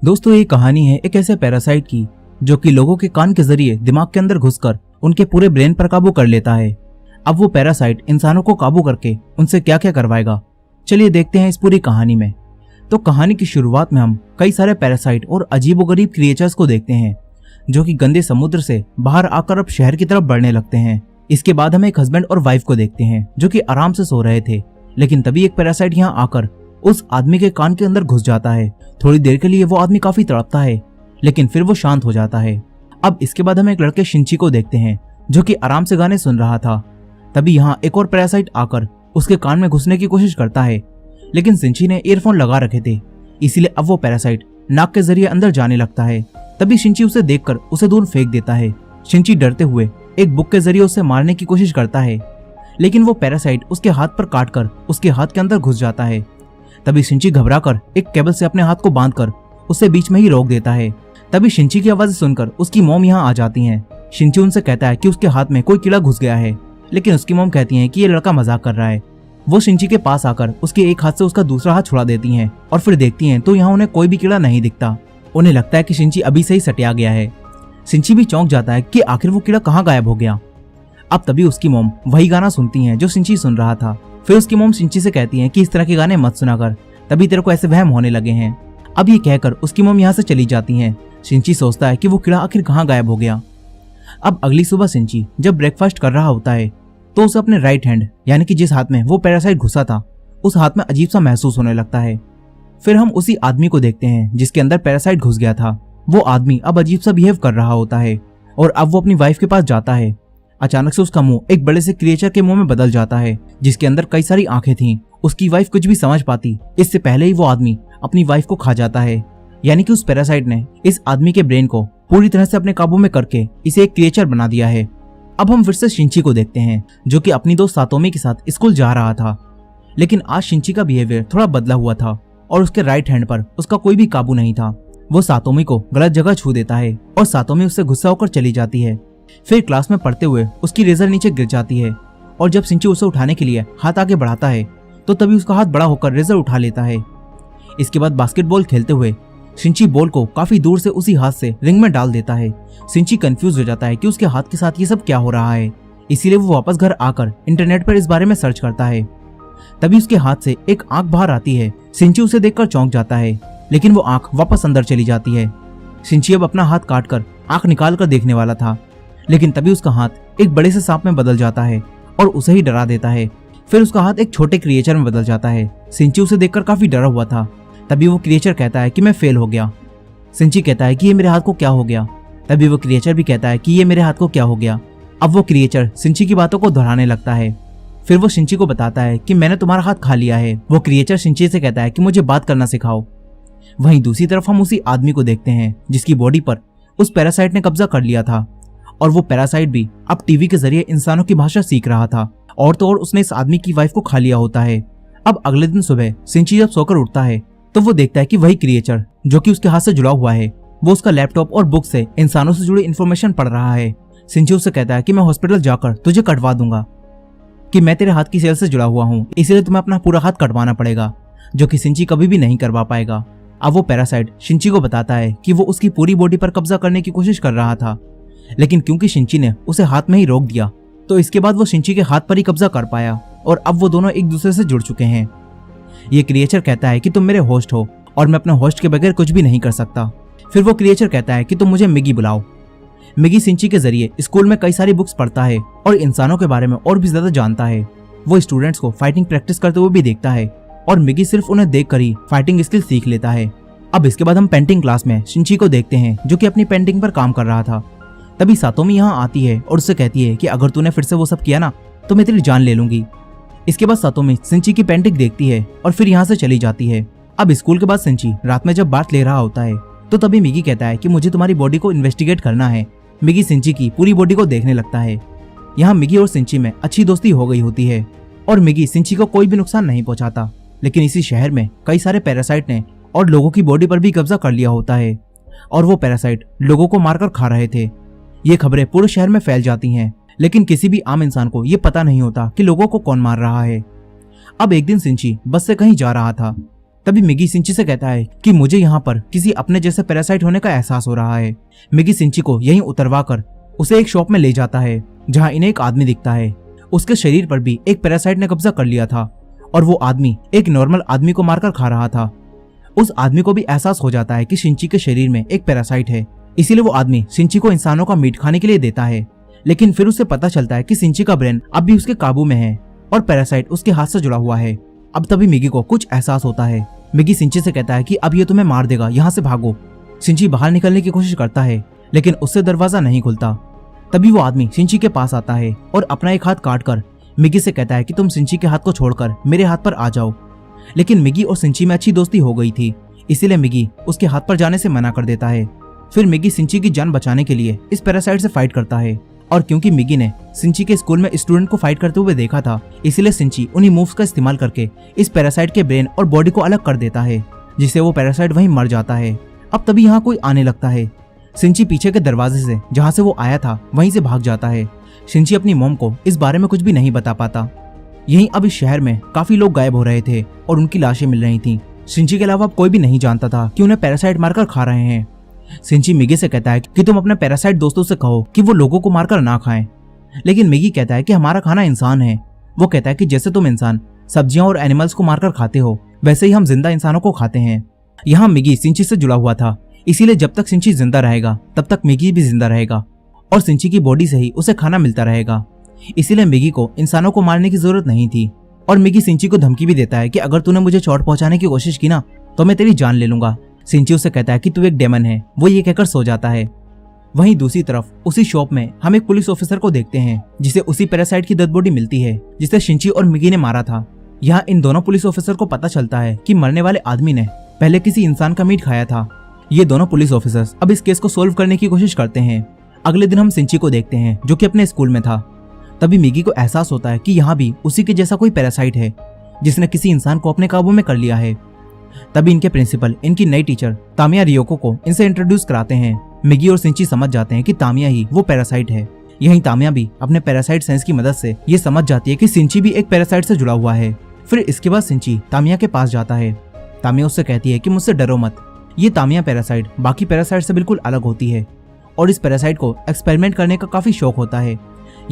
दोस्तों ये कहानी है एक ऐसे पैरासाइट की जो कि लोगों के कान के जरिए दिमाग के अंदर घुसकर उनके पूरे ब्रेन पर काबू कर लेता है। अब वो पैरासाइट इंसानों को काबू करके उनसे क्या क्या करवाएगा, चलिए देखते हैं इस पूरी कहानी में। तो कहानी की शुरुआत में हम कई सारे पैरासाइट और अजीबोगरीब क्रिएचर्स को देखते हैं जो कि गंदे समुद्र से बाहर आकर अब शहर की तरफ बढ़ने लगते हैं। इसके बाद हम एक हस्बैंड और वाइफ को देखते हैं जो कि आराम से सो रहे थे, लेकिन तभी एक पैरासाइट यहाँ आकर उस आदमी के कान के अंदर घुस जाता है। थोड़ी देर के लिए वो आदमी काफी तड़पता है, लेकिन फिर वो शांत हो जाता है। अब इसके बाद हम एक लड़के शिंची को देखते हैं जो कि आराम से गाने सुन रहा था। तभी यहाँ एक और पैरासाइट आकर उसके कान में घुसने की कोशिश करता है, लेकिन शिंची ने ईयरफोन लगा रखे थे, इसीलिए अब वो पैरासाइट नाक के जरिए अंदर जाने लगता है। तभी शिंची उसे देखकर उसे दूर फेंक देता है। शिंची डरते हुए एक बुक के जरिए उसे मारने की कोशिश करता है, लेकिन वो पैरासाइट उसके हाथ पर काटकर उसके हाथ के अंदर घुस जाता है। तभी शिंची घबराकर एक केबल से अपने हाथ को बांधकर उसे बीच में ही रोक देता है। तभी शिंची की आवाज सुनकर उसकी मॉम यहाँ आ जाती हैं। शिंची उनसे कहता है कि उसके हाथ में कोई कीड़ा घुस गया है, लेकिन उसकी मॉम कहती है कि ये लड़का मजाक कर रहा है। वो शिंची के पास आकर उसके एक हाथ से उसका दूसरा हाथ छुड़ा देती हैं और फिर देखती हैं तो यहाँ उन्हें कोई भी कीड़ा नहीं दिखता। उन्हें लगता है कि शिंची अभी से ही सटिया गया है। शिंची भी चौंक जाता है कि आखिर वो कीड़ा कहाँ गायब हो गया। अब तभी उसकी मॉम वही गाना सुनती हैं जो शिंची सुन रहा था। फिर उसकी मॉम शिंची से कहती है कि इस तरह के गाने मत सुना कर, तभी तेरे को ऐसे वहम होने लगे हैं। अब ये कहकर उसकी मॉम यहाँ से चली जाती हैं। शिंची सोचता है कि वो कीड़ा आखिर कहाँ गायब हो गया। अब अगली सुबह शिंची जब ब्रेकफास्ट कर रहा होता है तो उसे अपने राइट हैंड यानी कि जिस हाथ में वो पैरासाइट घुसा था उस हाथ में अजीब सा महसूस होने लगता है। फिर हम उसी आदमी को देखते हैं जिसके अंदर पैरासाइट घुस गया था। वो आदमी अब अजीब सा बिहेव कर रहा होता है और अब वो अपनी वाइफ के पास जाता है। अचानक से उसका मुंह एक बड़े से क्रिएचर के मुंह में बदल जाता है जिसके अंदर कई सारी आंखें थीं। उसकी वाइफ कुछ भी समझ पाती इससे पहले ही वो आदमी अपनी वाइफ को खा जाता है, यानी कि उस पैरासाइट ने इस आदमी के ब्रेन को पूरी तरह से अपने काबू में करके इसे एक क्रिएचर बना दिया है। अब हम फिर से शिंची को देखते हैं जो कि अपनी दोस्त सातोमी के साथ स्कूल जा रहा था, लेकिन आज शिंची का बिहेवियर थोड़ा बदला हुआ था और उसके राइट हैंड पर उसका कोई भी काबू नहीं था। वो सातोमी को गलत जगह छू देता है और सातोमी उससे गुस्सा होकर चली जाती है। फिर क्लास में पढ़ते हुए उसकी रेजर नीचे गिर जाती है और जब शिंची उसे उठाने के लिए हाथ आगे बढ़ाता है तो तभी उसका हाथ बड़ा होकर रेजर उठा लेता है। इसके बाद बास्केटबॉल खेलते हुए शिंची बॉल को काफी दूर से उसी हाथ से रिंग में डाल देता है। शिंची कंफ्यूज हो जाता है कि उसके हाथ के साथ ये सब क्या हो रहा है, इसीलिए वो वापस घर आकर इंटरनेट पर इस बारे में सर्च करता है। तभी उसके हाथ से एक आंख बाहर आती है। शिंची उसे देखकर चौंक जाता है, लेकिन वो आंख वापस अंदर चली जाती है। शिंची अब अपना हाथ काटकर आंख निकाल कर देखने वाला था, लेकिन तभी उसका हाथ एक बड़े से सांप में बदल जाता है और उसे ही डरा देता है। फिर उसका हाथ एक छोटे क्रिएचर में बदल जाता है। शिंची उसे देखकर काफी डरा हुआ था। तभी वो क्रिएचर कहता है कि मैं फेल हो गया। शिंची कहता है कि ये मेरे हाथ को क्या हो गया। तभी वो क्रिएचर भी कहता है कि ये मेरे हाथ को क्या हो गया। अब वो क्रिएचर शिंची की बातों को दोहराने लगता है। फिर वो शिंची को बताता है कि मैंने तुम्हारा हाथ खा लिया है। वो क्रिएचर शिंची से कहता है कि मुझे बात करना सिखाओ। वहीं दूसरी तरफ हम उसी आदमी को देखते हैं जिसकी बॉडी पर उस पैरासाइट ने कब्जा कर लिया था और वो पैरासाइट भी अब टीवी के जरिए इंसानों की भाषा सीख रहा था। और तो और उसने इस आदमी की वाइफ को खा लिया होता है। अब अगले दिन सुबह शिंची जब सोकर उठता है तो वो देखता है कि वही क्रिएचर जो कि उसके हाथ से जुड़ा हुआ है वो उसका लैपटॉप और बुक से इंसानों से जुड़ी इन्फॉर्मेशन पढ़ रहा है। शिंची उससे कहता है कि मैं हॉस्पिटल जाकर तुझे कटवा दूंगा, कि मैं तेरे हाथ की सेल से जुड़ा हुआ हूँ, इसलिए तुम्हें अपना पूरा हाथ कटवाना पड़ेगा, जो कि शिंची कभी भी नहीं करवा पाएगा। अब वो पैरासाइट शिंची को बताता है कि वो उसकी पूरी बॉडी पर कब्जा करने की कोशिश कर रहा था, लेकिन क्योंकि शिंची ने उसे हाथ में ही रोक दिया तो इसके बाद वो शिंची के हाथ पर ही कब्जा कर पाया और अब वो दोनों एक दूसरे से जुड़ चुके हैं। ये क्रिएचर कहता है कि तुम मेरे होस्ट हो और मैं अपने होस्ट के बगैर कुछ भी नहीं कर सकता। फिर वो क्रिएचर कहता है कि तुम मुझे मिगी बुलाओ। मिगी शिंची के जरिए स्कूल में कई सारी बुक्स पढ़ता है और इंसानों के बारे में और भी ज्यादा जानता है। वो स्टूडेंट्स को फाइटिंग प्रैक्टिस करते हुए भी देखता है और मिगी सिर्फ उन्हें देखकर ही फाइटिंग स्किल सीख लेता है। अब इसके बाद हम पेंटिंग क्लास में शिंची को देखते हैं जो कि अपनी पेंटिंग पर काम कर रहा था। तभी सातोमी यहाँ आती है और उससे कहती है कि अगर तूने फिर से वो सब किया ना तो मैं तेरी जान ले लूंगी। इसके बाद सातोमी शिंची की पेंटिंग देखती है और फिर यहाँ से चली जाती है। अब स्कूल के बाद शिंची रात में जब बात ले रहा होता है तो तभी मिगी कहता है कि मुझे तुम्हारी बॉडी को इन्वेस्टिगेट करना है। मिगी शिंची की पूरी बॉडी को देखने लगता है। यहाँ मिगी और शिंची में अच्छी दोस्ती हो गई होती है और मिगी शिंची को कोई भी नुकसान नहीं पहुंचाता, लेकिन इसी शहर में कई सारे पैरासाइट ने और लोगों की बॉडी पर भी कब्जा कर लिया होता है और वो पैरासाइट लोगों को मारकर खा रहे थे। ये खबरें पूरे शहर में फैल जाती हैं, लेकिन किसी भी आम इंसान को ये पता नहीं होता कि लोगों को कौन मार रहा है। अब एक दिन शिंची बस से कहीं जा रहा था तभी मिगी सिंची से कहता है कि मुझे यहाँ पर किसी अपने जैसे पैरासाइट होने का एहसास हो रहा है। मिगी सिंची को यहीं उतरवा कर उसे एक शॉप में ले जाता है जहाँ इन्हें एक आदमी दिखता है। उसके शरीर पर भी एक पैरासाइट ने कब्जा कर लिया था और वो आदमी एक नॉर्मल आदमी को मारकर खा रहा था। उस आदमी को भी एहसास हो जाता है कि शिंची के शरीर में एक पैरासाइट है, इसीलिए वो आदमी शिंची को इंसानों का मीट खाने के लिए देता है। लेकिन फिर उसे पता चलता है कि शिंची का ब्रेन अब भी उसके काबू में है और पैरासाइट उसके हाथ से जुड़ा हुआ है। अब तभी मिगी को कुछ एहसास होता है। मिगी शिंची से कहता है कि अब ये तुम्हें मार देगा, यहाँ से भागो। शिंची बाहर निकलने की कोशिश करता है लेकिन उससे दरवाजा नहीं खुलता। तभी वो आदमी शिंची के पास आता है और अपना एक हाथ काट कर मिगी से कहता है कि तुम शिंची के हाथ को छोड़कर मेरे हाथ पर आ जाओ। लेकिन मिगी और शिंची में अच्छी दोस्ती हो गई थी, इसीलिए मिगी उसके हाथ पर जाने से मना कर देता है। फिर मिगी शिंची की जान बचाने के लिए इस पैरासाइट से फाइट करता है और क्योंकि मिगी ने शिंची के स्कूल में स्टूडेंट को फाइट करते हुए देखा था, इसलिए शिंची उन्हीं मूव्स का इस्तेमाल करके इस पैरासाइट के ब्रेन और बॉडी को अलग कर देता है, जिससे वो पैरासाइट वहीं मर जाता है। अब तभी यहाँ कोई आने लगता है। शिंची पीछे के दरवाजे से जहाँ से वो आया था वहीं से भाग जाता है। शिंची अपनी मॉम को इस बारे में कुछ भी नहीं बता पाता। यहीं अब इस शहर में काफी लोग गायब हो रहे थे और उनकी लाशें मिल रही थीं। शिंची के अलावा कोई भी नहीं जानता था कि उन्हें पैरासाइट मारकर खा रहे हैं। शिंची मिगी से कहता है कि तुम अपने पैरासाइट दोस्तों से कहो कि वो लोगों को मारकर ना खाएं। लेकिन मिगी कहता है कि हमारा खाना इंसान है। वो कहता है कि जैसे तुम इंसान सब्जियां और एनिमल्स को मारकर खाते हो, वैसे ही हम जिंदा इंसानों को खाते हैं। यहाँ मिगी शिंची से जुड़ा हुआ था, इसीलिए जब तक शिंची जिंदा रहेगा तब तक मिगी भी जिंदा रहेगा और शिंची की बॉडी से ही उसे खाना मिलता रहेगा। इसीलिए मिगी को इंसानों को मारने की जरूरत नहीं थी। और मिगी शिंची को धमकी भी देता है कि अगर तूने मुझे चोट पहुंचाने की कोशिश की ना तो मैं तेरी जान ले लूंगा। शिंची उसे कहता है कि तू एक डेमन है। वो ये कहकर सो जाता है। वहीं दूसरी तरफ उसी शॉप में हम एक पुलिस ऑफिसर को देखते हैं जिसे उसी पैरासाइट की डेड बॉडी मिलती है जिसे शिंची और मिगी ने मारा था। यहाँ इन दोनों पुलिस ऑफिसर को पता चलता है कि मरने वाले आदमी ने पहले किसी इंसान का मीट खाया था। ये दोनों पुलिस ऑफिसर्स अब इस केस को सोल्व करने की कोशिश करते हैं। अगले दिन हम शिंची को देखते हैं जो कि अपने स्कूल में था। तभी मिगी को एहसास होता है कि यहाँ भी उसी के जैसा कोई पैरासाइट है जिसने किसी इंसान को अपने काबू में कर लिया है। तभी इनके प्रिंसिपल इनकी नई टीचर तामिया रियोको को इनसे इंट्रोड्यूस कराते हैं। मिगी और शिंची समझ जाते हैं कि तामिया ही वो पैरासाइट है। यहीं तामिया भी अपने पैरासाइट सेंस की मदद से ये समझ जाती है कि शिंची भी एक पैरासाइट से जुड़ा हुआ है। फिर इसके बाद शिंची तामिया के पास जाता है। तामिया उससे कहती है कि मुझसे डरो मत, ये तामिया पैरासाइट बाकी पैरासाइट से बिल्कुल अलग होती है और इस पैरासाइट को एक्सपेरिमेंट करने का काफी शौक होता है।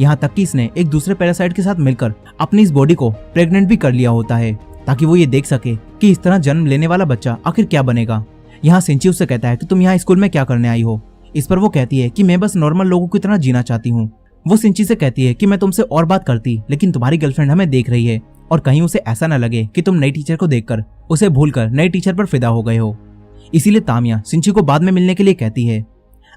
यहाँ तक कि इसने एक दूसरे पैरासाइट के साथ मिलकर अपनी इस बॉडी को प्रेग्नेंट भी कर लिया होता है ताकि वो ये देख सके कि इस तरह जन्म लेने वाला बच्चा आखिर क्या बनेगा। यहाँ शिंची उससे कहता है कि तुम यहाँ स्कूल में क्या करने आई हो। इस पर वो कहती है कि मैं बस नॉर्मल लोगों की तरह जीना चाहती हूँ। वो शिंची से कहती है कि मैं तुमसे और बात करती लेकिन तुम्हारी गर्लफ्रेंड हमें देख रही है और कहीं उसे ऐसा न लगे कि तुम नई टीचर को देखकर उसे भूलकर नई टीचर पर फिदा हो गए हो। इसीलिए तामिया शिंची को बाद में मिलने के लिए कहती है।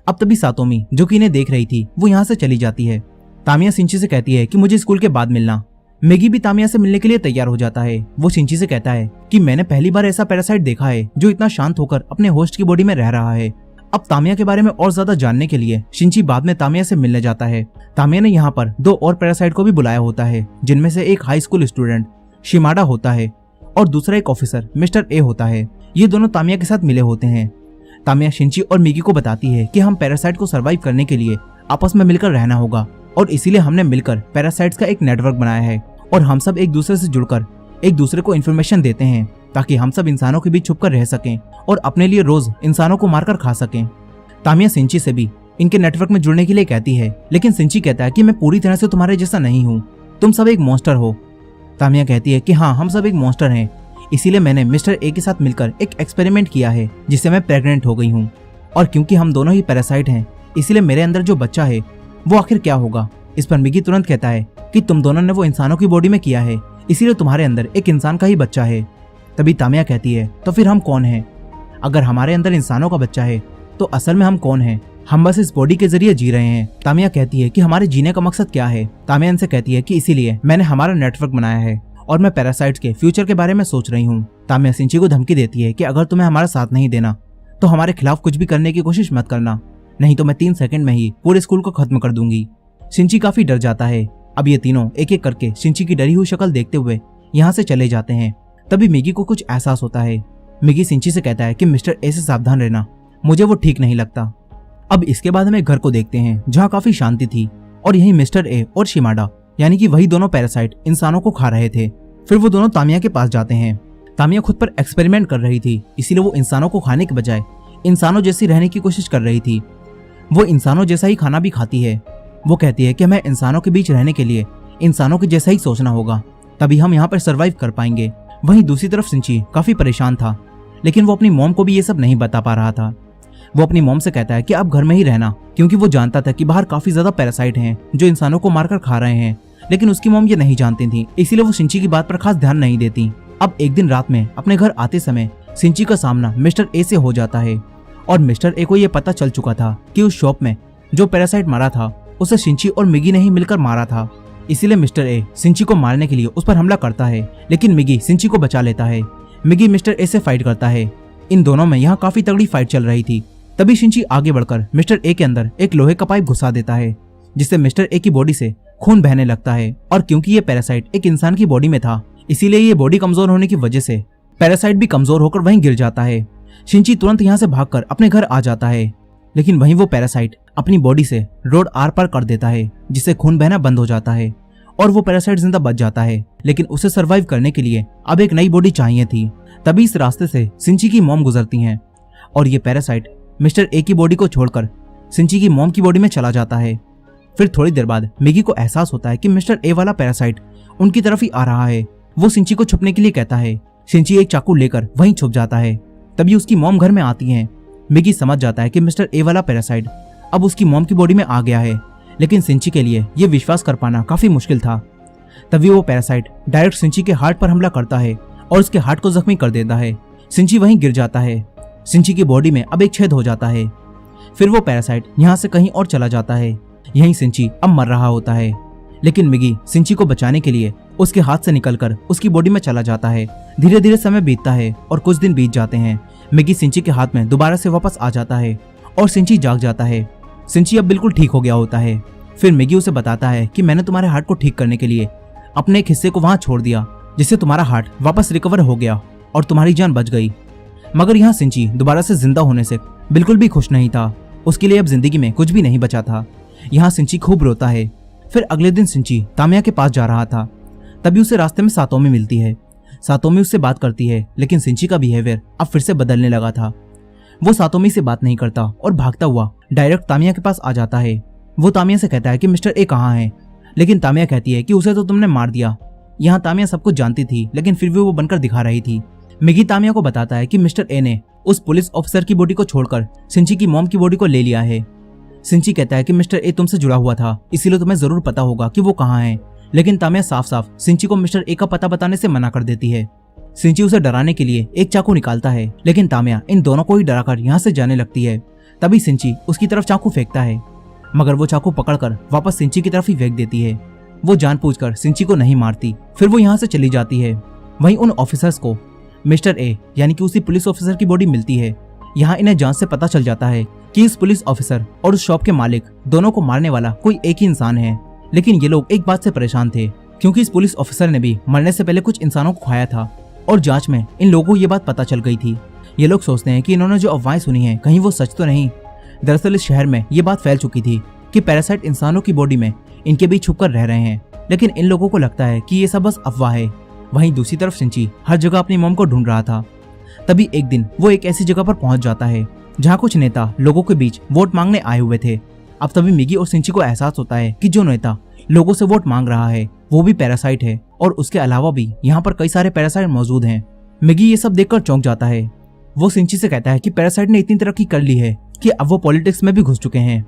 अब तभी सातोमी जो कि इन्हें देख रही थी वो यहाँ से चली जाती है। तामिया शिंची से कहती है कि मुझे स्कूल के बाद मिलना। मिगी भी तामिया से मिलने के लिए तैयार हो जाता है। वो शिंची से कहता है कि मैंने पहली बार ऐसा पैरासाइट देखा है जो इतना शांत होकर अपने होस्ट की बॉडी में रह रहा है। अब तामिया के बारे में और ज्यादा जानने के लिए शिंची बाद में तामिया से मिलने जाता है। तामिया ने यहाँ पर 2 और पैरासाइट को भी बुलाया होता है जिनमें से एक हाई स्कूल स्टूडेंट शिमाडा होता है और दूसरा एक ऑफिसर मिस्टर ए होता है। ये दोनों तामिया के साथ मिले होते हैं। तामिया शिंची और मिगी को बताती है कि हम पैरासाइट को सर्वाइव करने के लिए आपस में मिलकर रहना होगा और इसीलिए हमने मिलकर पैरासाइट्स का एक नेटवर्क बनाया है और हम सब एक दूसरे से जुड़कर एक दूसरे को इन्फॉर्मेशन देते हैं ताकि हम सब इंसानों के बीच छुपकर रह सकें और अपने लिए रोज इंसानों को मारकर खा सकें। तामिया शिंची से भी इनके नेटवर्क में जुड़ने के लिए कहती है लेकिन शिंची कहता है कि मैं पूरी तरह से तुम्हारे जैसा नहीं हूँ, तुम सब एक मॉन्स्टर हो। तामिया कहती है कि हाँ हम सब एक मॉन्स्टर हैं, इसीलिए मैंने मिस्टर ए के साथ मिलकर एक एक्सपेरिमेंट किया है जिससे मैं प्रेग्नेंट हो गई हूँ और क्योंकि हम दोनों ही पैरासाइट हैं इसीलिए मेरे अंदर जो बच्चा है वो आखिर क्या होगा। इस पर मिगी तुरंत कहता है कि तुम दोनों ने वो इंसानों की बॉडी में किया है इसीलिए तुम्हारे अंदर एक इंसान का ही बच्चा है। तभी तामिया कहती है तो फिर हम कौन हैं? अगर हमारे अंदर इंसानों का बच्चा है तो असल में हम कौन हैं? हम बस इस बॉडी के जरिए जी रहे हैं। तामिया कहती है कि हमारे जीने का मकसद क्या है? तामिया इनसे कहती है कि इसीलिए मैंने हमारा नेटवर्क बनाया है और मैं पैरासाइट्स के फ्यूचर के बारे में सोच रही हूँ। तामिया शिंची को धमकी देती है कि अगर तुम्हें हमारा साथ नहीं देना तो हमारे खिलाफ कुछ भी करने की कोशिश मत करना, नहीं तो मैं 3 सेकंड में ही पूरे स्कूल को खत्म कर दूंगी। शिंची काफी डर जाता है। अब ये तीनों एक एक करके शिंची की डरी हुई शक्ल देखते हुए यहाँ से चले जाते हैं। तभी मिगी को कुछ एहसास होता है। मिगी शिंची से कहता है कि मिस्टर ए से सावधान रहना, मुझे वो ठीक नहीं लगता। अब इसके बाद हम एक घर को देखते हैं जहाँ काफी शांति थी और यही मिस्टर ए और शिमाडा यानी कि वही दोनों पैरासाइट इंसानों को खा रहे थे। फिर वो दोनों तामिया के पास जाते हैं। तामिया खुद पर एक्सपेरिमेंट कर रही थी, इसीलिए वो इंसानों को खाने के बजाय इंसानों जैसी रहने की कोशिश कर रही थी। वो इंसानों जैसा ही खाना भी खाती है। वो कहती है कि हमें इंसानों के बीच रहने के लिए इंसानों के जैसा ही सोचना होगा, तभी हम यहाँ पर सरवाइव कर पाएंगे। वहीं दूसरी तरफ सिंची काफी परेशान था, लेकिन वो अपनी मॉम को भी ये सब नहीं बता पा रहा था। वो अपनी मॉम से कहता है कि आप घर में ही रहना, क्योंकि वो जानता था कि बाहर काफी ज्यादा पैरासाइट हैं जो इंसानों को मारकर खा रहे हैं, लेकिन उसकी मॉम ये नहीं जानती थी, इसीलिए वो सिंची की बात पर खास ध्यान नहीं देती। अब एक दिन रात में अपने घर आते समय सिंची का सामना मिस्टर ए से हो जाता है, और मिस्टर ए को ये पता चल चुका था कि उस शॉप में जो पैरासाइट मारा था उसे सिंची और मिगी ने ही मिलकर मारा था। इसीलिए मिस्टर ए सिंची को मारने के लिए उस पर हमला करता है, लेकिन मिगी सिंची को बचा लेता है। मिगी मिस्टर ए से फाइट करता है। इन दोनों में यहाँ काफी तगड़ी फाइट चल रही थी। तभी सिंची आगे बढ़कर मिस्टर ए के अंदर एक लोहे का पाइप घुसा देता है, जिससे मिस्टर ए की बॉडी से खून बहने लगता है। और क्योंकि ये पैरासाइट एक इंसान की बॉडी में था, इसीलिए ये बॉडी कमजोर होने की वजह से पैरासाइट भी कमजोर होकर वहीं गिर जाता है। सिंची तुरंत यहाँ से भागकर अपने घर आ जाता है, लेकिन वहीं वो पैरासाइट अपनी बॉडी से रोड आर पार कर देता है, जिससे खून बहना बंद हो जाता है और वो पैरासाइट जिंदा बच जाता है। लेकिन उसे सरवाइव करने के लिए अब एक नई बॉडी चाहिए थी। तभी इस रास्ते से सिंची की मॉम गुजरती हैं, और ये पैरासाइट मिस्टर ए की बॉडी को छोड़कर सिंची की मॉम की बॉडी में चला जाता है। फिर थोड़ी देर बाद मिगी को एहसास होता है कि मिस्टर ए वाला पैरासाइट उनकी तरफ ही आ रहा है। वो सिंची को छुपने के लिए कहता है। सिंची एक चाकू लेकर वहीं छुप जाता है। तभी उसकी मॉम घर में आती है। मिगी समझ जाता है कि मिस्टर ए वाला पैरासाइट अब उसकी मॉम की बॉडी में आ गया है, लेकिन सिंची के लिए यह विश्वास कर पाना काफी मुश्किल था। तभी वो पैरासाइट डायरेक्ट सिंची के हार्ट पर हमला करता है और उसके हार्ट को जख्मी कर देता है। सिंची वहीं गिर जाता है। सिंची की बॉडी में अब एक छेद हो जाता है। फिर वो पैरासाइट यहाँ से कहीं और चला जाता है। यहीं सिंची अब मर रहा होता है, लेकिन मिगी सिंची को बचाने के लिए उसके हाथ से निकलकर उसकी बॉडी में चला जाता है। धीरे धीरे समय बीतता है और कुछ दिन बीत जाते हैं। मिगी सिंची के हाथ में दोबारा से वापस आ जाता है और सिंची जाग जाता है। सिंची अब बिल्कुल ठीक हो गया होता है। फिर मिगी उसे बताता है कि मैंने तुम्हारे हार्ट को ठीक करने के लिए अपने एक हिस्से को वहां छोड़ दिया, जिससे तुम्हारा हार्ट वापस रिकवर हो गया और तुम्हारी जान बच गई। मगर यहाँ सिंची दोबारा से जिंदा होने से बिल्कुल भी खुश नहीं था। उसके लिए अब जिंदगी में कुछ भी नहीं बचा था। यहाँ सिंची खूब रोता है। फिर अगले दिन सिंची तामिया के पास जा रहा था। तभी उसे रास्ते में सातोमी मिलती है। सातोमी उससे बात करती है, लेकिन सिंची का बिहेवियर अब फिर से बदलने लगा था। वो सातोमी से बात नहीं करता और भागता हुआ डायरेक्ट तामिया के पास आ जाता है। वो तामिया से कहता है कि मिस्टर ए कहाँ है, लेकिन तामिया कहती है कि उसे तो तुमने मार दिया। यहाँ तामिया सब कुछ जानती थी, लेकिन फिर भी वो बनकर दिखा रही थी। मिगी तामिया को बताता है कि मिस्टर ए ने उस पुलिस ऑफिसर की बॉडी को छोड़कर सिंची की मॉम की बॉडी को ले लिया है। सिंची कहता है कि मिस्टर ए तुमसे जुड़ा हुआ था, इसीलिए तुम्हें जरूर पता होगा कि वो कहाँ है। लेकिन तामिया साफ साफ सिंची को मिस्टर ए का पता बताने से मना कर देती है। सिंची उसे डराने के लिए एक चाकू निकालता है, लेकिन तामिया इन दोनों को ही डराकर यहाँ से जाने लगती है। तभी सिंची उसकी तरफ चाकू फेंकता है, मगर वो चाकू पकड़कर वापस सिंची की तरफ ही फेंक देती है। वो जानबूझकर सिंची को नहीं मारती। फिर वो यहाँ से चली जाती है। वहीं उन ऑफिसर्स को मिस्टर ए यानी कि उसी पुलिस ऑफिसर की बॉडी मिलती है। यहाँ इन्हें जांच से पता चल जाता है कि इस पुलिस ऑफिसर और उस शॉप के मालिक दोनों को मारने वाला कोई एक ही इंसान है। लेकिन ये लोग एक बात से परेशान थे, क्योंकि इस पुलिस ऑफिसर ने भी मरने से पहले कुछ इंसानों को खाया था और जांच में इन लोगों को ये बात पता चल गई थी। ये लोग सोचते हैं कि इन्होंने जो अफवाहें सुनी है कहीं वो सच तो नहीं। दरअसल इस शहर में ये बात फैल चुकी थी कि पैरासाइट इंसानों की बॉडी में इनके बीच छुपकर रह रहे हैं, लेकिन इन लोगों को लगता है कि ये सब बस अफवाह है। वहीं दूसरी तरफ सिंची हर जगह अपनी मॉम को ढूंढ रहा था। तभी एक दिन वो एक ऐसी जगह पर पहुंच जाता है जहां कुछ नेता लोगों के बीच वोट मांगने आए हुए थे। अब तभी मिगी और सिंची को एहसास होता है कि जो नेता लोगों से वोट मांग रहा है वो भी पैरासाइट है, और उसके अलावा भी यहाँ पर कई सारे पैरासाइट मौजूद हैं। मिगी ये सब देखकर चौंक जाता है। वो सिंची से कहता है कि पैरासाइट ने इतनी तरक्की कर ली है कि अब वो पॉलिटिक्स में भी घुस चुके हैं।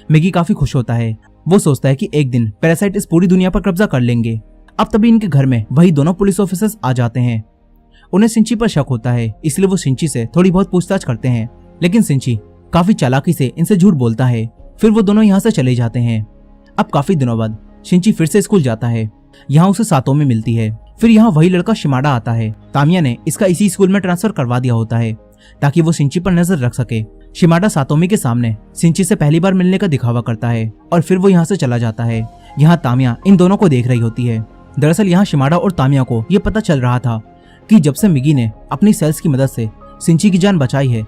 मिगी काफी खुश होता है। वो सोचता है कि एक दिन पैरासाइट इस पूरी दुनिया पर कब्जा कर लेंगे। अब तभी इनके घर में वही दोनों पुलिस ऑफिसर्स आ जाते हैं। उन्हें सिंची पर शक होता है, इसलिए वो सिंची से थोड़ी बहुत पूछताछ करते हैं, लेकिन सिंची काफी चालाकी से इनसे झूठ बोलता है। फिर वो दोनों यहाँ से चले जाते हैं। अब काफी दिनों बाद सिंची फिर से स्कूल जाता है। यहाँ उसे सातोमी मिलती है। फिर यहाँ वही लड़का शिमाडा आता है। तामिया ने इसका इसी स्कूल में ट्रांसफर करवा दिया होता है ताकि वो सिंची पर नजर रख सके। शिमाडा सातोमी के सामने सिंची से पहली बार मिलने का दिखावा करता है और फिर वो यहाँ से चला जाता है। यहाँ तामिया इन दोनों को देख रही होती है। दरअसल यहाँ शिमाडा और तामिया को ये पता चल रहा था कि जब से मिगी ने अपनी सेल्स की मदद से सिंची की जान बचाई है,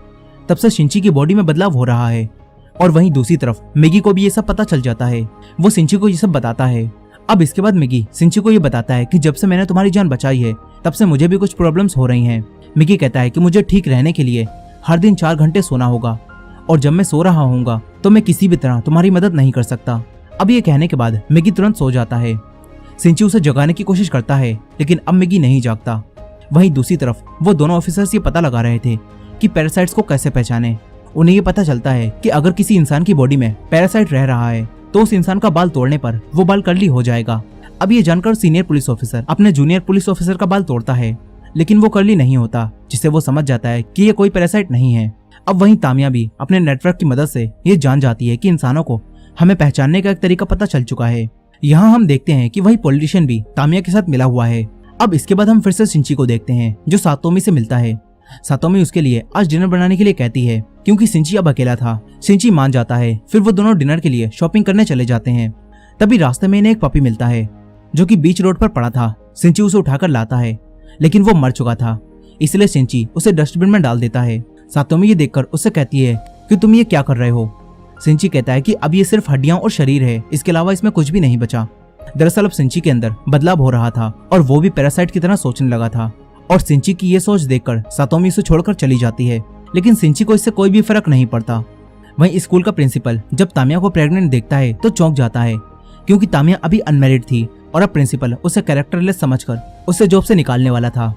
तब से सिंची की बॉडी में बदलाव हो रहा है। और वहीं दूसरी तरफ मिगी को भी ये सब पता चल जाता है। वो सिंची को ये सब बताता है। अब इसके बाद मिगी सिंची को ये बताता है कि जब से मैंने तुम्हारी जान बचाई है तब से मुझे भी कुछ प्रॉब्लम्स हो रही हैं। मिगी कहता है कि मुझे ठीक रहने के लिए हर दिन 4 घंटे सोना होगा और जब मैं सो रहा होऊंगा तो मैं किसी भी तरह तुम्हारी मदद नहीं कर सकता। अब ये कहने के बाद मिगी तुरंत सो जाता है। सिंची उसे जगाने की कोशिश करता है लेकिन अब मिगी नहीं जागता। वहीं दूसरी तरफ वो दोनों ऑफिसर्स ये पता लगा रहे थे कि पैरासाइट्स को कैसे पहचाने। उन्हें ये पता चलता है कि अगर किसी इंसान की बॉडी में पैरासाइट रह रहा है तो उस इंसान का बाल तोड़ने पर वो बाल कर्ली हो जाएगा। अब ये जानकर सीनियर पुलिस ऑफिसर अपने जूनियर पुलिस ऑफिसर का बाल तोड़ता है लेकिन वो कर्ली नहीं होता, जिससे वो समझ जाता है कि ये कोई पैरासाइट नहीं है। अब वहीं तामिया भी अपने नेटवर्क की मदद से ये जान जाती है कि इंसानों को हमें पहचानने का एक तरीका पता चल चुका है। यहाँ हम देखते हैं कि वही पॉलिटिशियन भी तामिया के साथ मिला हुआ है। अब इसके बाद हम फिर से शिंची को देखते हैं जो सातोमी से मिलता है। सातोमी उसके लिए आज डिनर बनाने के लिए कहती है क्योंकि शिंची अब अकेला था। शिंची मान जाता है। फिर वो दोनों डिनर के लिए शॉपिंग करने चले जाते हैं। तभी रास्ते में इन्हें एक पपी मिलता है जो कि बीच रोड पर पड़ा था। शिंची उसे उठाकर लाता है लेकिन वो मर चुका था, इसलिए शिंची उसे डस्टबिन में डाल देता है। सातोमी ये देखकर उससे कहती है कि तुम ये क्या कर रहे हो। शिंची कहता है कि अब ये सिर्फ हड्डियां और शरीर है, इसके अलावा इसमें कुछ भी नहीं बचा। दरअसल अब शिंची के अंदर बदलाव हो रहा था और वो भी पैरासाइट की तरह सोचने लगा था और शिंची की ये सोच देखकर सातोमी उसे छोड़कर चली जाती है। लेकिन शिंची को इससे कोई भी फर्क नहीं पड़ता। वहीं स्कूल का प्रिंसिपल जब तामिया को प्रेग्नेंट देखता है तो चौंक जाता है क्योंकि तामिया अभी अनमैरिड थी और अब प्रिंसिपल उसे कैरेक्टरलेस समझकर उसे जॉब से निकालने वाला था।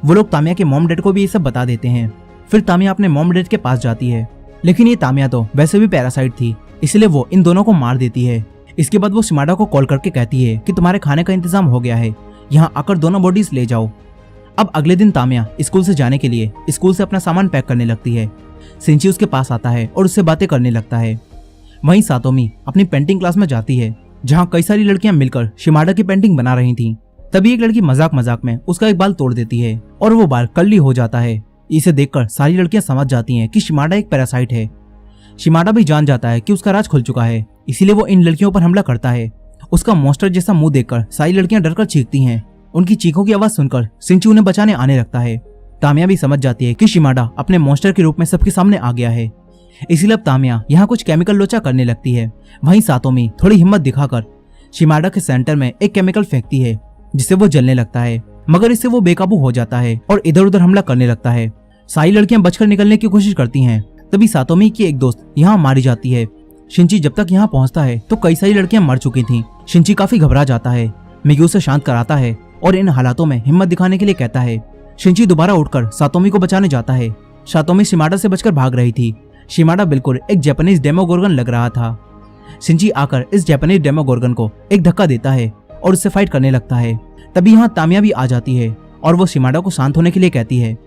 वो लोग तामिया के मॉम डैड को भी ये सब बता देते हैं। फिर तामिया अपने मॉम डैड के पास जाती है लेकिन ये तामिया तो वैसे भी पैरासाइट थी, इसलिए वो इन दोनों को मार देती है। इसके बाद वो शिमाडा को कॉल करके कहती है कि तुम्हारे खाने का इंतजाम हो गया है, यहाँ आकर दोनों बॉडीज ले जाओ। अब अगले दिन तामिया स्कूल से जाने के लिए स्कूल से अपना सामान पैक करने लगती है। शिंची उसके पास आता है और उससे बातें करने लगता है। वहीं सातोमी अपनी पेंटिंग क्लास में जाती है जहाँ कई सारी लड़कियां मिलकर शिमाडा की पेंटिंग बना रही थीं। तभी एक लड़की मजाक मजाक में उसका एक बाल तोड़ देती है और वो बाल कर्ली हो जाता है। इसे देखकर सारी लड़कियां समझ जाती हैं कि शिमाडा एक पैरासाइट है। शिमाडा भी जान जाता है कि उसका राज खुल चुका है, इसीलिए वो इन लड़कियों पर हमला करता है। उसका मॉन्स्टर जैसा मुंह देखकर सारी लड़कियां डरकर चीखती हैं। उनकी चीखों की आवाज सुनकर शिंची उन्हें बचाने आने लगता है। तामिया भी समझ जाती है कि शिमाडा अपने मॉन्स्टर के रूप में सबके सामने आ गया है, इसलिए अब तामिया यहाँ कुछ केमिकल लोचा करने लगती है। वहीं सातोमी थोड़ी हिम्मत दिखाकर शिमाडा के सेंटर में एक केमिकल फेंकती है जिससे वो जलने लगता है, मगर इससे वो बेकाबू हो जाता है और इधर उधर हमला करने लगता है। सारी लड़कियां बचकर निकलने की कोशिश करती हैं। तभी सातोमी की एक दोस्त यहाँ मारी जाती है। शिंची जब तक यहाँ पहुँचता है तो कई सारी लड़कियां मर चुकी थीं। शिंची काफी घबरा जाता है। मिगी उसे शांत कराता है और इन हालातों में हिम्मत दिखाने के लिए कहता है। शिंची दोबारा उठकर सातोमी को बचाने जाता है। सातोमी शिमाडा से बचकर भाग रही थी। शिमाडा बिल्कुल एक जापानीज डेमोगोर्गन लग रहा था। शिंची आकर इस जापानीज डेमोगोर्गन को एक धक्का देता है और उससे फाइट करने लगता है। तभी यहाँ तामिया भी आ जाती है और वो शिमाडा को शांत होने के लिए कहती है।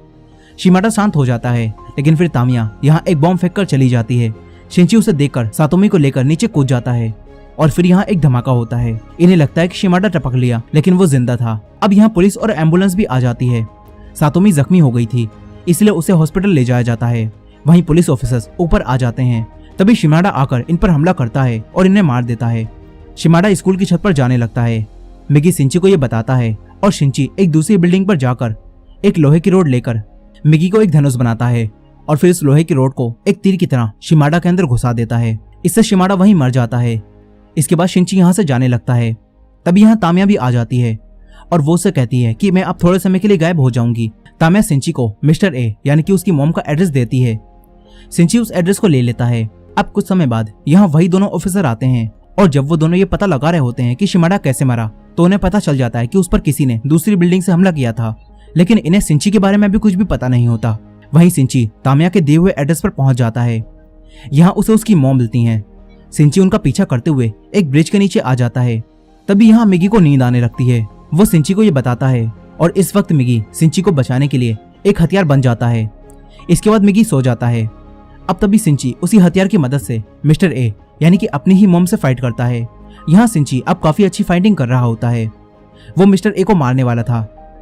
शिमाडा शांत हो जाता है लेकिन फिर तामिया यहाँ एक बॉम्ब फेंक कर चली जाती है। शिंची उसे देखकर सातोमी को लेकर नीचे कूद जाता है और फिर यहाँ एक धमाका होता है। इन्हें लगता है कि शिमाडा टपक लिया लेकिन वो जिंदा था। अब यहाँ पुलिस और एम्बुलेंस भी आ जाती है। सातोमी जख्मी हो गई थी इसलिए उसे हॉस्पिटल ले जाया जाता है। वहीं पुलिस ऑफिसर्स ऊपर आ जाते हैं। तभी शिमाडा आकर इन पर हमला करता है और इन्हें मार देता है। शिमाडा स्कूल की छत पर जाने लगता है। मिगी शिंची को ये बताता है और शिंची एक दूसरी बिल्डिंग पर जाकर एक लोहे की रोड लेकर मिगी को एक धनुष बनाता है और फिर इस लोहे की रोड को एक तीर की तरह शिमाडा के अंदर घुसा देता है। इससे शिमाडा वहीं मर जाता है। इसके बाद शिंची यहाँ से जाने लगता है। तभी यहाँ तामिया भी आ जाती है और वो उसे कहती है कि मैं अब थोड़े समय के लिए गायब हो जाऊंगी। तामिया शिंची को मिस्टर ए यानी कि उसकी मॉम का एड्रेस देती है। शिंची उस एड्रेस को ले लेता है। अब कुछ समय बाद यहाँ वही दोनों ऑफिसर आते हैं और जब वो दोनों ये पता लगा रहे होते हैं कि शिमाडा कैसे मरा तो उन्हें पता चल जाता है कि उस पर किसी ने दूसरी बिल्डिंग से हमला किया था, लेकिन इन्हें शिंची के बारे में भी कुछ भी पता नहीं होता। वहीं शिंची तामिया के दिए हुए एड्रेस पर पहुंच जाता है। यहाँ उसे उसकी मॉम मिलती हैं। शिंची उनका पीछा करते हुए एक ब्रिज के नीचे आ जाता है। तभी यहाँ मिगी को नींद आने लगती है। वो शिंची को ये बताता है और इस वक्त मिगी शिंची को बचाने के लिए एक हथियार बन जाता है। इसके बाद मिगी सो जाता है। अब तभी शिंची उसी हथियार की मदद से मिस्टर ए यानी कि अपनी ही मॉम से फाइट करता है। यहाँ शिंची अब काफी अच्छी फाइटिंग कर रहा होता है। वो मिस्टर ए को मारने वाला था।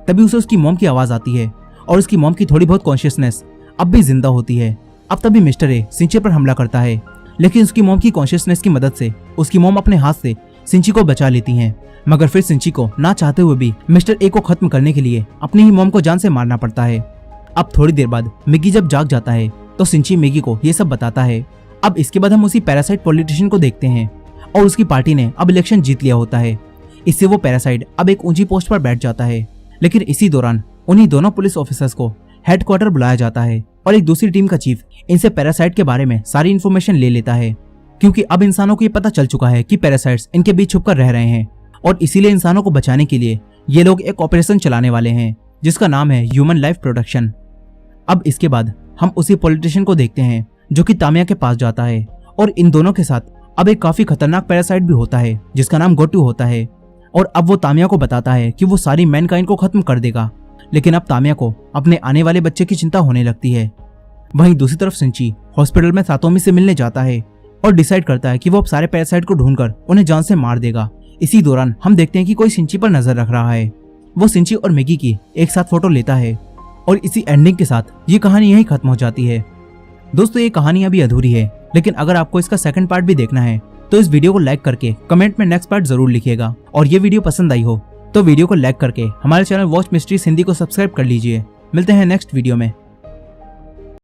तभी उसे उसकी मॉम की आवाज आती है और उसकी मॉम की थोड़ी बहुत कॉन्शियसनेस अब भी जिंदा होती है। अब तभी मिस्टर ए शिंची पर हमला करता है, लेकिन उसकी मॉम की कॉन्शियसनेस की मदद से उसकी मॉम अपने हाथ से शिंची को बचा लेती हैं। मगर फिर शिंची को ना चाहते हुए भी मिस्टर ए को खत्म करने के लिए अपनी ही मॉम को जान से मारना पड़ता है। अब थोड़ी देर बाद मिगी जब जाग जाता है तो शिंची मिगी को ये सब बताता है। अब इसके बाद हम उसी पैरासाइट पॉलिटिशियन को देखते हैं और उसकी पार्टी ने अब इलेक्शन जीत लिया होता है, इससे वो पैरासाइट अब एक ऊंची पोस्ट पर बैठ जाता है। लेकिन इसी दौरान उन्हीं दोनों पुलिस ऑफिसर्स को हेडक्वार्टर बुलाया जाता है और एक दूसरी टीम का चीफ इनसे पैरासाइट के बारे में सारी इन्फॉर्मेशन ले लेता है, क्योंकि अब इंसानों को ये पता चल चुका है कि पैरासाइट्स इनके बीच छुपकर रह रहे हैं और इसीलिए इंसानों को बचाने के लिए ये लोग एक ऑपरेशन चलाने वाले हैं जिसका नाम है ह्यूमन लाइफ प्रोडक्शन। अब इसके बाद हम उसी पॉलिटिशियन को देखते हैं जो कि तामिया के पास जाता है और इन दोनों के साथ अब एक काफी खतरनाक पैरासाइट भी होता है जिसका नाम गोटू होता है। और अब वो तामिया को बताता है कि वो सारी मैनकाइंड को खत्म कर देगा, लेकिन अब तामिया को अपने आने वाले बच्चे की चिंता होने लगती है। वहीं दूसरी तरफ सिंची हॉस्पिटल में सातोमी से मिलने जाता है और डिसाइड करता है कि वो अब सारे पैरासाइट को ढूंढकर उन्हें जान से मार देगा। इसी दौरान हम देखते हैं कि कोई सिंची पर नजर रख रहा है। वो सिंची और मैगी की एक साथ फोटो लेता है और इसी एंडिंग के साथ ये कहानी यहीं खत्म हो जाती है। दोस्तों ये कहानी अभी अधूरी है, लेकिन अगर आपको इसका सेकंड पार्ट भी देखना है तो इस वीडियो को लाइक करके कमेंट में नेक्स्ट पार्ट जरूर लिखिएगा। और ये वीडियो पसंद आई हो तो वीडियो को लाइक करके हमारे चैनल वॉच मिस्ट्रीज हिंदी को सब्सक्राइब कर लीजिए। मिलते हैं नेक्स्ट वीडियो में।